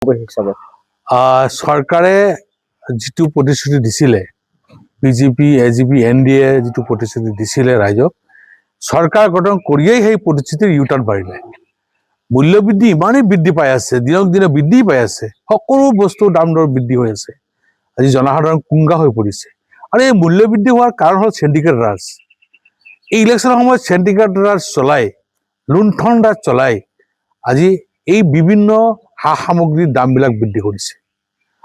হিচাপত চৰকাৰে যিটো প্ৰতিশ্ৰুতি দিছিলে বিজেপি এজিপি এনডিএ যিটো প্ৰতিশ্ৰুতি দিছিলে ৰাইজক চৰকাৰ গঠন কৰিয়েই সেই প্ৰতিশ্ৰুতিৰ ইউটাৰ্ণ মাৰিলে মূল্যবৃদ্ধি ইমানেই বৃদ্ধি পাই আছে দিনক দিনে বৃদ্ধি পাই আছে সকলো বস্তুৰ দাম দৰ বৃদ্ধি হৈ আছে আজি জনসাধাৰণ কুংগা হৈ পৰিছে আৰু এই মূল্যবৃদ্ধি হোৱাৰ কাৰণ হ'ল চেণ্ডিকেট ৰাজ এই ইলেকশ্যনৰ সময়ত চেণ্ডিকেট ৰাজ চলাই লুণ্ঠন ৰাজ চলাই আজি এই বিভিন্ন সা সামগ্ৰীৰ দামবিলাক বৃদ্ধি কৰিছে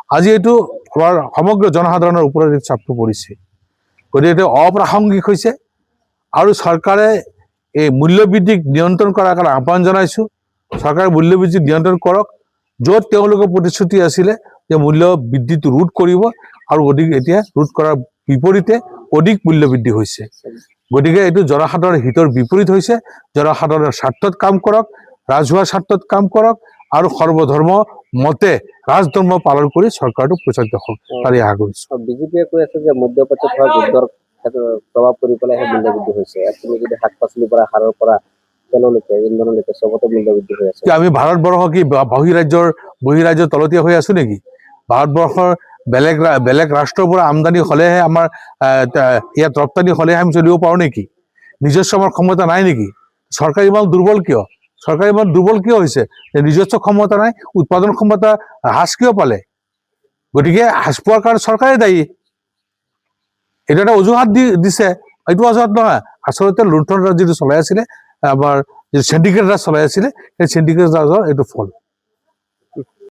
আজি এইটো আমাৰ সমগ্ৰ জনসাধাৰণৰ ওপৰত চাপটো পৰিছে গতিকে এইটো অপ্ৰাসংগিক হৈছে আৰু চৰকাৰে এই মূল্যবৃদ্ধিক নিয়ন্ত্ৰণ কৰাৰ কাৰণে আহ্বান জনাইছোঁ চৰকাৰে মূল্যবৃদ্ধি নিয়ন্ত্ৰণ কৰক য'ত তেওঁলোকৰ প্ৰতিশ্ৰুতি আছিলে যে মূল্য বৃদ্ধিটো ৰোধ কৰিব আৰু অধিক এতিয়া ৰোধ কৰাৰ বিপৰীতে অধিক মূল্যবৃদ্ধি হৈছে গতিকে এইটো জনসাধাৰণৰ হিতৰ বিপৰীত হৈছে জনসাধাৰণৰ স্বাৰ্থত কাম কৰক ৰাজহুৱা স্বাৰ্থত কাম কৰক আৰু সৰ্বধৰ্ম মতে ৰাজধৰ্ম পালন কৰি চৰকাৰটো প্ৰচাৰিত হওক তাৰে আশা কৰিছোঁ বিজেপিয়ে কৈ আছে যে মধ্যপ্ৰদেশত হোৱা যুদ্ধৰ প্ৰভাৱ পৰি পেলাইহে মূল্যবৃদ্ধি হৈছে তুমি যদি শাক পাচলিৰ পৰা সাৰৰ পৰা তেললৈকে ইন্ধনলৈকে চবতে মূল্যবৃদ্ধি হৈ আছে আমি ভাৰতবৰ্ষ কি বহিৰাজ্যৰ তলতীয়া হৈ আছো নেকি ভাৰতবৰ্ষৰ বেলেগ ৰাষ্ট্ৰৰ পৰা আমদানি হলেহে আমাৰ ইয়াত ৰপ্তানি হলেহে আমি চলিব পাৰোঁ নেকি নিজস্ব আমাৰ ক্ষমতা নাই নেকি চৰকাৰ ইমান দুৰ্বল কিয় হৈছে যে নিজস্ব ক্ষমতা নাই উৎপাদন ক্ষমতা হ্ৰাস কিয় পালে গতিকে হ্ৰাস পোৱাৰ কাৰণে চৰকাৰে দায়ী এইটো এটা অজুহাত দিছে এইটো অজুহাত নহয় আচলতে লুণ্ঠন ৰাজ যিটো চলাই আছিলে আমাৰ যিটো চেণ্ডিকেট ৰাজ চলাই আছিলে সেই চেণ্ডিকেট ৰাজৰ এইটো ফল